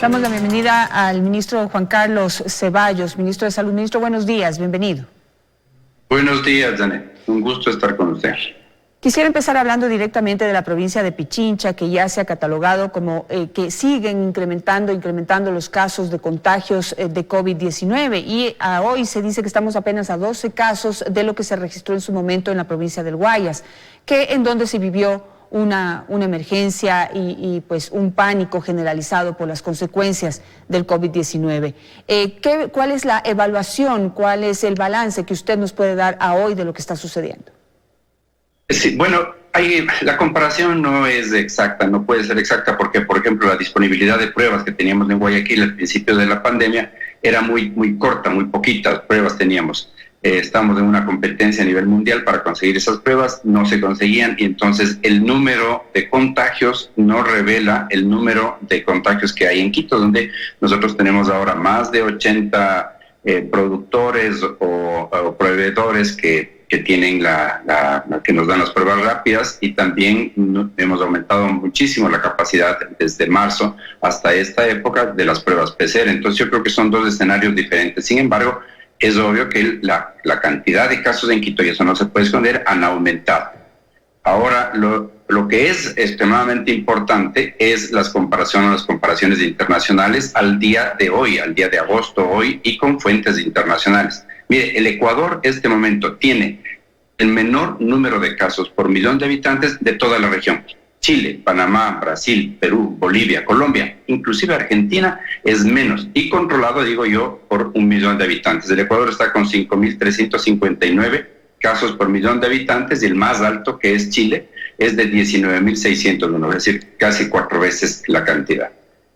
Damos la bienvenida al ministro Juan Carlos Ceballos, ministro de Salud. Ministro, buenos días, bienvenido. Buenos días, Janet. Un gusto estar con usted. Quisiera empezar hablando directamente de la provincia de Pichincha, que ya se ha catalogado como que siguen incrementando los casos de contagios de COVID-19 y hoy se dice que estamos apenas a 12 casos de lo que se registró en su momento en la provincia del Guayas, en donde se vivió una emergencia y pues un pánico generalizado por las consecuencias del COVID-19. ¿Cuál es la evaluación, cuál es el balance que usted nos puede dar a hoy de lo que está sucediendo? Sí, bueno, la comparación no es exacta, no puede ser exacta porque, por ejemplo, la disponibilidad de pruebas que teníamos en Guayaquil al principio de la pandemia era muy corta, muy poquitas pruebas teníamos. Estamos en una competencia a nivel mundial para conseguir esas pruebas, no se conseguían y entonces el número de contagios no revela el número de contagios que hay en Quito, donde nosotros tenemos ahora más de 80 productores o proveedores que tienen que nos dan las pruebas rápidas y también hemos aumentado muchísimo la capacidad desde marzo hasta esta época de las pruebas PCR. Entonces yo creo que son dos escenarios diferentes. Sin embargo, es obvio que la cantidad de casos en Quito, y eso no se puede esconder, han aumentado. Ahora, lo que es extremadamente importante es las comparaciones internacionales al día de hoy, al día de agosto hoy, y con fuentes internacionales. Mire, el Ecuador en este momento tiene el menor número de casos por millón de habitantes de toda la región. Chile, Panamá, Brasil, Perú, Bolivia, Colombia, inclusive Argentina es menos y controlado, digo yo, por 1 millón de habitantes. El Ecuador está con 5.359 casos por millón de habitantes y el más alto, que es Chile, es de 19.601, es decir, casi 4 veces la cantidad.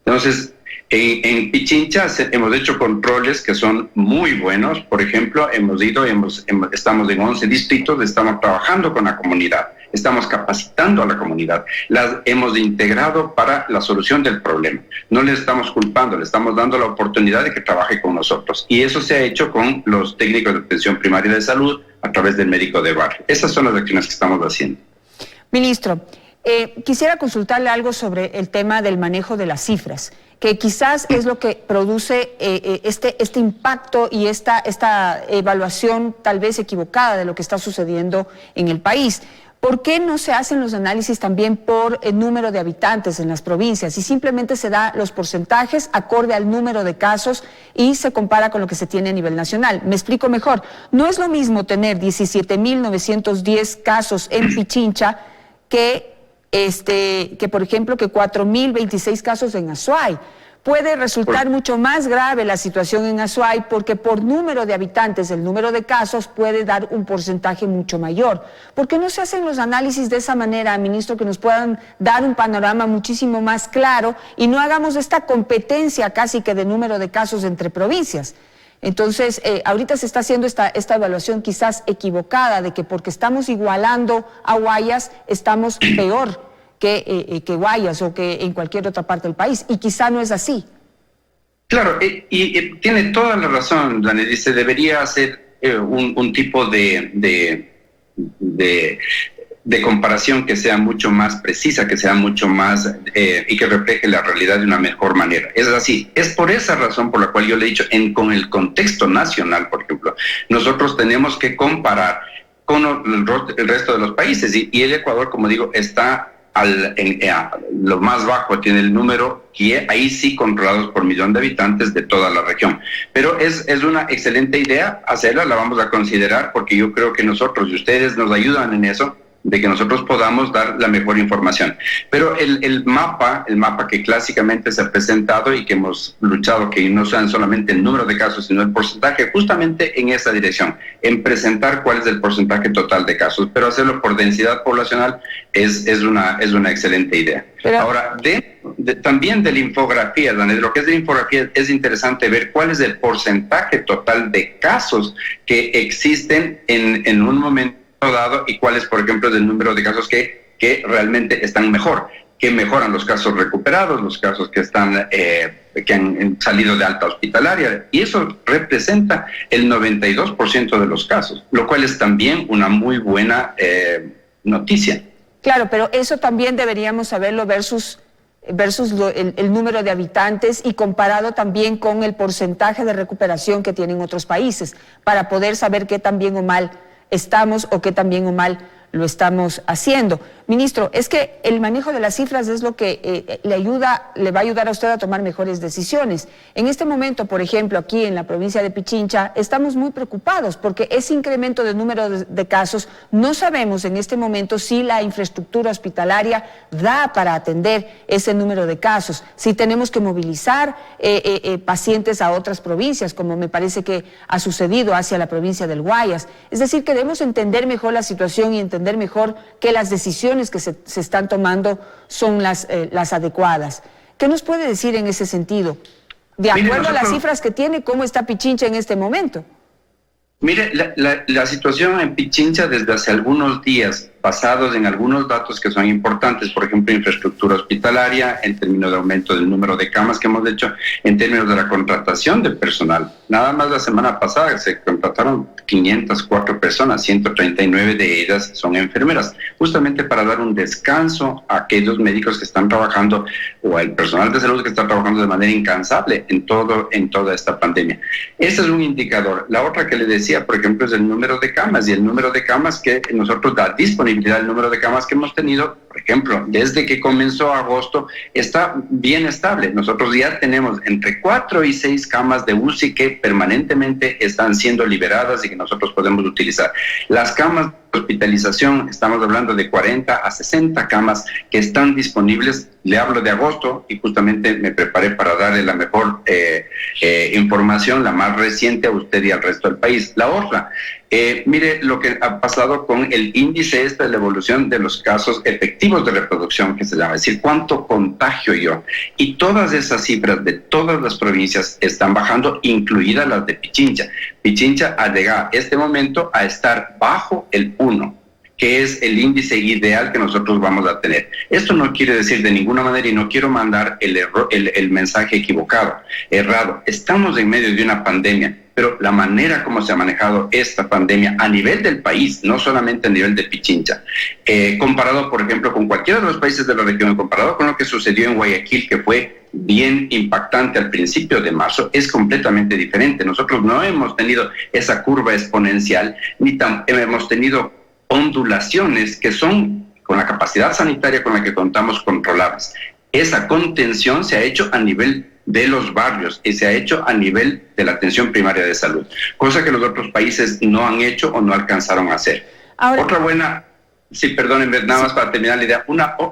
Entonces, en Pichincha hemos hecho controles que son muy buenos. Por ejemplo, estamos en 11 distritos, estamos trabajando con la comunidad, estamos capacitando a la comunidad, las hemos integrado para la solución del problema. No le estamos culpando, le estamos dando la oportunidad de que trabaje con nosotros. Y eso se ha hecho con los técnicos de atención primaria de salud a través del médico de barrio. Esas son las acciones que estamos haciendo. Ministro, quisiera consultarle algo sobre el tema del manejo de las cifras, que quizás es lo que produce este impacto y esta evaluación tal vez equivocada de lo que está sucediendo en el país. ¿Por qué no se hacen los análisis también por el número de habitantes en las provincias y simplemente se da los porcentajes acorde al número de casos y se compara con lo que se tiene a nivel nacional? Me explico mejor. No es lo mismo tener 17.910 casos en Pichincha que por ejemplo, que 4.026 casos en Azuay. Puede resultar mucho más grave la situación en Azuay porque por número de habitantes, el número de casos puede dar un porcentaje mucho mayor. ¿Por qué no se hacen los análisis de esa manera, ministro, que nos puedan dar un panorama muchísimo más claro y no hagamos esta competencia casi que de número de casos entre provincias? Entonces, ahorita se está haciendo esta evaluación quizás equivocada de que porque estamos igualando a Guayas, estamos peor que Guayas o que en cualquier otra parte del país, y quizá no es así. Claro, y tiene toda la razón, Dani, dice, debería hacer un tipo de comparación que sea mucho más precisa, que sea mucho más y que refleje la realidad de una mejor manera. Es así, es por esa razón por la cual yo le he dicho, con el contexto nacional, por ejemplo, nosotros tenemos que comparar con el resto de los países y el Ecuador, como digo, está lo más bajo, tiene el número, y ahí sí controlados por millón de habitantes de toda la región. Pero es una excelente idea hacerla, la vamos a considerar, porque yo creo que nosotros y ustedes nos ayudan en eso, de que nosotros podamos dar la mejor información. Pero el mapa que clásicamente se ha presentado y que hemos luchado, que no sean solamente el número de casos, sino el porcentaje, justamente en esa dirección, en presentar cuál es el porcentaje total de casos, pero hacerlo por densidad poblacional es una excelente idea. Pero ahora, también de la infografía, Daniel, lo que es de infografía, es interesante ver cuál es el porcentaje total de casos que existen en un momento dado y cuál es, por ejemplo, el número de casos que realmente están mejor, que mejoran los casos recuperados, los casos que han salido de alta hospitalaria, y eso representa el 92% de los casos, lo cual es también una muy buena noticia. Claro, pero eso también deberíamos saberlo versus versus el número de habitantes y comparado también con el porcentaje de recuperación que tienen otros países, para poder saber qué tan bien o mal estamos o qué tan bien o mal lo estamos haciendo. Ministro, es que el manejo de las cifras es lo que le va a ayudar a usted a tomar mejores decisiones. En este momento, por ejemplo, aquí en la provincia de Pichincha, estamos muy preocupados porque ese incremento de número de casos, no sabemos en este momento si la infraestructura hospitalaria da para atender ese número de casos, si tenemos que movilizar pacientes a otras provincias, como me parece que ha sucedido hacia la provincia del Guayas. Es decir, que debemos entender mejor la situación y entender mejor que las decisiones que se están tomando son las adecuadas. ¿Qué nos puede decir en ese sentido? De acuerdo a las cifras que tiene, ¿cómo está Pichincha en este momento? Mire, la situación en Pichincha desde hace algunos días, basados en algunos datos que son importantes, por ejemplo, infraestructura hospitalaria, en términos de aumento del número de camas que hemos hecho, en términos de la contratación de personal. Nada más la semana pasada se contrataron 504 personas, 139 de ellas son enfermeras, justamente para dar un descanso a aquellos médicos que están trabajando o al personal de salud que está trabajando de manera incansable en toda esta pandemia. Ese es un indicador. La otra que le decía, por ejemplo, es el número de camas, y el número de camas que nosotros da disponibilidad, el número de camas que hemos tenido, por ejemplo, desde que comenzó agosto, está bien estable. Nosotros ya tenemos entre 4 y 6 camas de UCI que permanentemente están siendo liberadas y que nosotros podemos utilizar. Las camas de hospitalización, estamos hablando de 40 a 60 camas que están disponibles. Le hablo de agosto y justamente me preparé para darle la mejor información, la más reciente a usted y al resto del país. La otra, mire lo que ha pasado con el índice de la evolución de los casos efectivos de reproducción, que se llama, es decir, cuánto contagio yo. Y todas esas cifras de todas las provincias están bajando, incluidas las de Pichincha. Pichincha ha llegado este momento a estar bajo el 1, que es el índice ideal que nosotros vamos a tener. Esto no quiere decir de ninguna manera, y no quiero mandar el mensaje equivocado, errado. Estamos en medio de una pandemia, pero la manera como se ha manejado esta pandemia a nivel del país, no solamente a nivel de Pichincha, comparado, por ejemplo, con cualquiera de los países de la región, comparado con lo que sucedió en Guayaquil, que fue bien impactante al principio de marzo, es completamente diferente. Nosotros no hemos tenido esa curva exponencial, ni hemos tenido ondulaciones que son, con la capacidad sanitaria con la que contamos, controlables. Esa contención se ha hecho a nivel de los barrios y se ha hecho a nivel de la atención primaria de salud, cosa que los otros países no han hecho o no alcanzaron a hacer. Ahora, otra buena, sí, perdónenme, nada más para terminar la idea,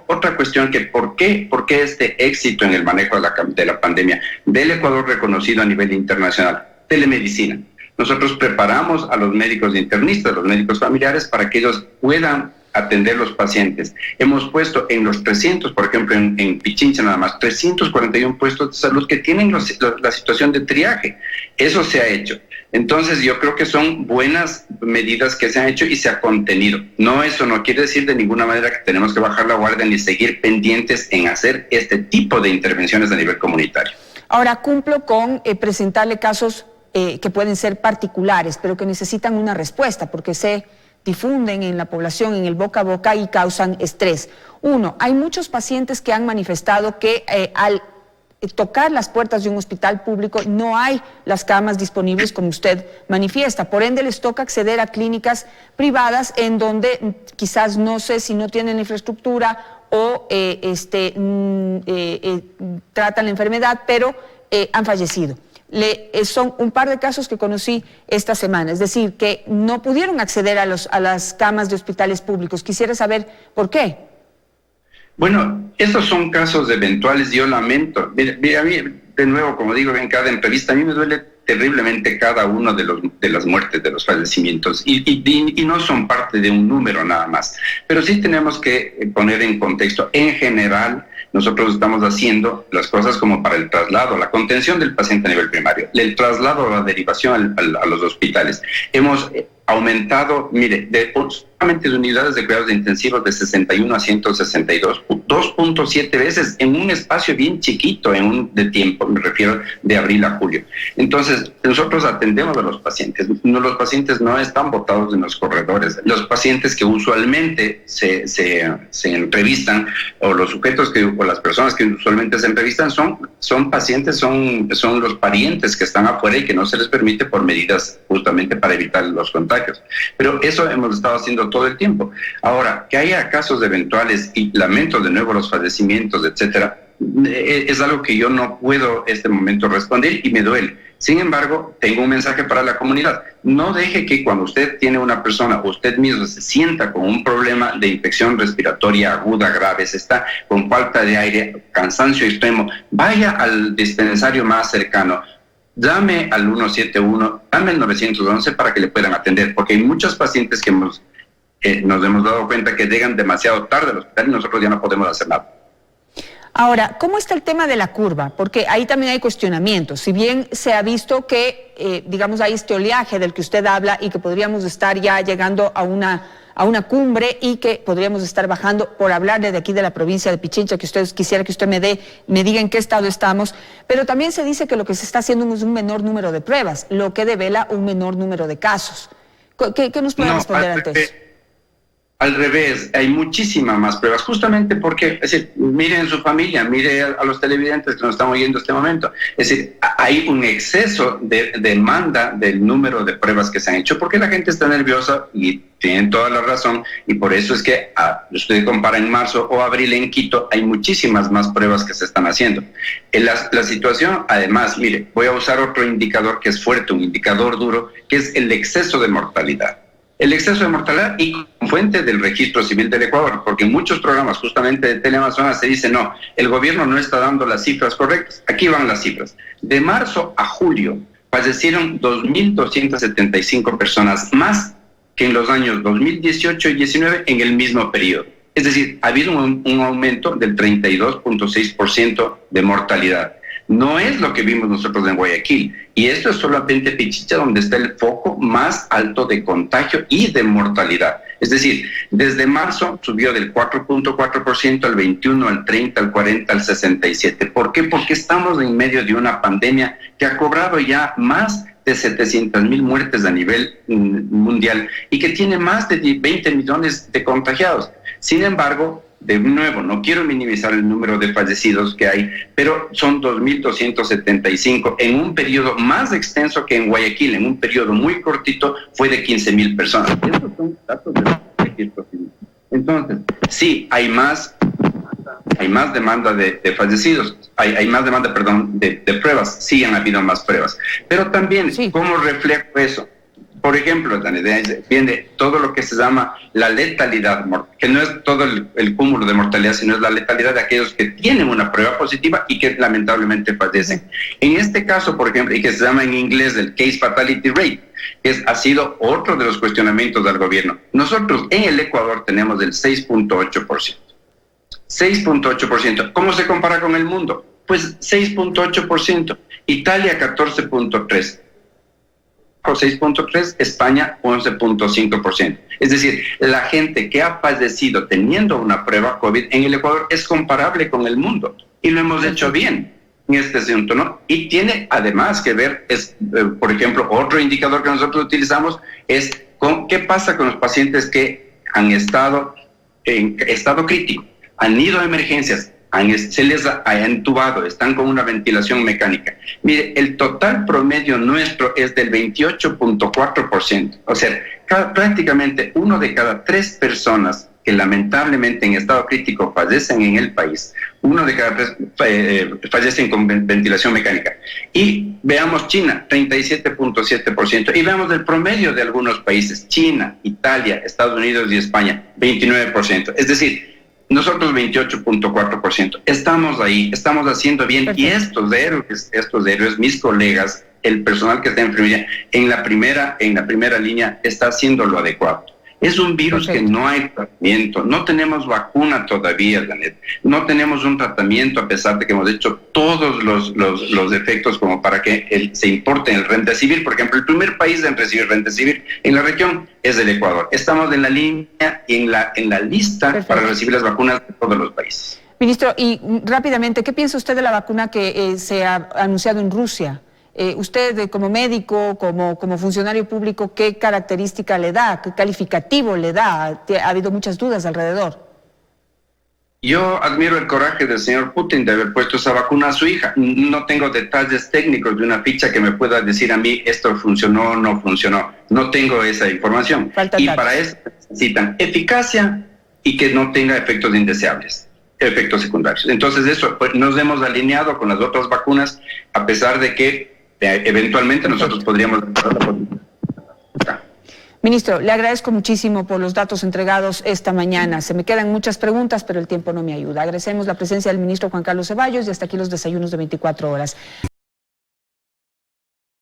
otra cuestión que ¿por qué este éxito en el manejo de la pandemia del Ecuador reconocido a nivel internacional? Telemedicina. Nosotros preparamos a los médicos internistas, los médicos familiares, para que ellos puedan atender los pacientes. Hemos puesto en los 300, por ejemplo, en Pichincha nada más, 341 puestos de salud que tienen la situación de triaje. Eso se ha hecho. Entonces yo creo que son buenas medidas que se han hecho y se ha contenido. No, eso no quiere decir de ninguna manera que tenemos que bajar la guardia ni seguir pendientes en hacer este tipo de intervenciones a nivel comunitario. Ahora cumplo con presentarle casos que pueden ser particulares, pero que necesitan una respuesta porque se difunden en la población, en el boca a boca, y causan estrés. Uno, hay muchos pacientes que han manifestado que al tocar las puertas de un hospital público no hay las camas disponibles como usted manifiesta, por ende les toca acceder a clínicas privadas en donde quizás no sé si no tienen infraestructura o tratan la enfermedad, pero han fallecido. Son un par de casos que conocí esta semana, es decir, que no pudieron acceder a las camas de hospitales públicos. Quisiera saber por qué. Bueno, estos son casos eventuales, yo lamento. Mira, a mí, de nuevo, como digo en cada entrevista, a mí me duele terriblemente cada uno de las muertes, de los fallecimientos, y no son parte de un número nada más. Pero sí tenemos que poner en contexto, en general, nosotros estamos haciendo las cosas como para el traslado, la contención del paciente a nivel primario, el traslado o la derivación a los hospitales. Hemos aumentado, mire, solamente de unidades de cuidados intensivos de 61 a 162, 2.7 veces en un espacio bien chiquito de tiempo, me refiero de abril a julio. Entonces, nosotros atendemos a los pacientes. Los pacientes no están botados en los corredores. Los pacientes que usualmente se entrevistan, o los sujetos o las personas que usualmente se entrevistan son pacientes, son los parientes que están afuera y que no se les permite por medidas justamente para evitar los contagios. Pero eso hemos estado haciendo todo el tiempo. Ahora, que haya casos eventuales, y lamento de nuevo los fallecimientos, etcétera, es algo que yo no puedo en este momento responder y me duele. Sin embargo, tengo un mensaje para la comunidad. No deje que cuando usted tiene una persona, usted mismo se sienta con un problema de infección respiratoria aguda, grave, se está con falta de aire, cansancio extremo, vaya al dispensario más cercano, llame al 171, llame al 911 para que le puedan atender, porque hay muchos pacientes que nos hemos dado cuenta que llegan demasiado tarde al hospital y nosotros ya no podemos hacer nada. Ahora, ¿cómo está el tema de la curva? Porque ahí también hay cuestionamientos. Si bien se ha visto que, digamos, hay este oleaje del que usted habla y que podríamos estar ya llegando a una cumbre y que podríamos estar bajando, por hablar desde aquí de la provincia de Pichincha, quisiera que usted me diga en qué estado estamos, pero también se dice que lo que se está haciendo es un menor número de pruebas, lo que devela un menor número de casos. ¿Qué nos puede responder ante eso? Al revés, hay muchísimas más pruebas, justamente porque, es decir, mire en su familia, mire a los televidentes que nos están oyendo en este momento. Es decir, hay un exceso de demanda del número de pruebas que se han hecho, porque la gente está nerviosa y tienen toda la razón, y por eso es que usted compara en marzo o abril en Quito, hay muchísimas más pruebas que se están haciendo. La situación, además, mire, voy a usar otro indicador que es fuerte, un indicador duro, que es el exceso de mortalidad. El exceso de mortalidad y fuente del Registro Civil del Ecuador, porque en muchos programas justamente de Teleamazonas se dice no, el gobierno no está dando las cifras correctas. Aquí van las cifras. De marzo a julio fallecieron 2.275 personas más que en los años 2018 y 19 en el mismo periodo. Es decir, ha habido un aumento del 32.6% de mortalidad. No es lo que vimos nosotros en Guayaquil. Y esto es solamente Pichincha, donde está el foco más alto de contagio y de mortalidad. Es decir, desde marzo subió del 4.4% al 21%, al 30%, al 40%, al 67%. ¿Por qué? Porque estamos en medio de una pandemia que ha cobrado ya más de 700,000 muertes a nivel mundial y que tiene más de 20 millones de contagiados. Sin embargo, de nuevo, no quiero minimizar el número de fallecidos que hay, pero son 2.275 en un periodo más extenso que en Guayaquil, en un periodo muy cortito, fue de 15,000 personas. Estos son datos del registro civil. Entonces, sí, hay más demanda de fallecidos, hay más demanda, de pruebas, sí han habido más pruebas. Pero también, sí. ¿Cómo reflejo eso? Por ejemplo, viene todo lo que se llama la letalidad, que no es todo el cúmulo de mortalidad, sino es la letalidad de aquellos que tienen una prueba positiva y que lamentablemente fallecen. En este caso, por ejemplo, y que se llama en inglés el Case Fatality Rate, ha sido otro de los cuestionamientos del gobierno. Nosotros en el Ecuador tenemos el 6.8%. 6.8%. ¿Cómo se compara con el mundo? Pues 6.8%. Italia 14.3%. 6.3%, España 11.5%. Es decir, la gente que ha fallecido teniendo una prueba COVID en el Ecuador es comparable con el mundo. Y lo hemos hecho bien en este asunto, ¿no? Y tiene además que ver, por ejemplo, otro indicador que nosotros utilizamos es qué pasa con los pacientes que han estado en estado crítico, han ido a emergencias, se les ha entubado, están con una ventilación mecánica. Mire, el total promedio nuestro es del 28.4%. O sea, prácticamente 1 de cada 3 personas que lamentablemente en estado crítico fallecen en el país, 1 de cada 3 fallecen con ventilación mecánica. Y veamos China, 37.7%. Y veamos el promedio de algunos países, China, Italia, Estados Unidos y España, 29%. Es decir, nosotros 28.4%. Estamos ahí, estamos haciendo bien. Perfecto. Y estos héroes, mis colegas, el personal que está en enfermería, en la primera línea está haciendo lo adecuado. Es un virus que no hay tratamiento, no tenemos vacuna todavía, Janet, no tenemos un tratamiento a pesar de que hemos hecho todos los efectos como para que se importe el Remdesivir. Por ejemplo, el primer país en recibir Remdesivir en la región es el Ecuador. Estamos en la línea y en la lista para recibir las vacunas de todos los países. Ministro, y rápidamente, ¿qué piensa usted de la vacuna que se ha anunciado en Rusia? Usted como médico, como funcionario público, ¿qué característica le da? ¿Qué calificativo le da? Ha habido muchas dudas alrededor. Yo admiro el coraje del señor Putin de haber puesto esa vacuna a su hija. No tengo detalles técnicos de una ficha que me pueda decir a mí esto funcionó o no funcionó. No tengo esa información. Y para eso necesitan eficacia y que no tenga efectos indeseables, efectos secundarios. Entonces eso, pues, nos hemos alineado con las otras vacunas, a pesar de que eventualmente nosotros podríamos... Ministro, le agradezco muchísimo por los datos entregados esta mañana. Se me quedan muchas preguntas, pero el tiempo no me ayuda. Agradecemos la presencia del ministro Juan Carlos Ceballos y hasta aquí los desayunos de 24 horas.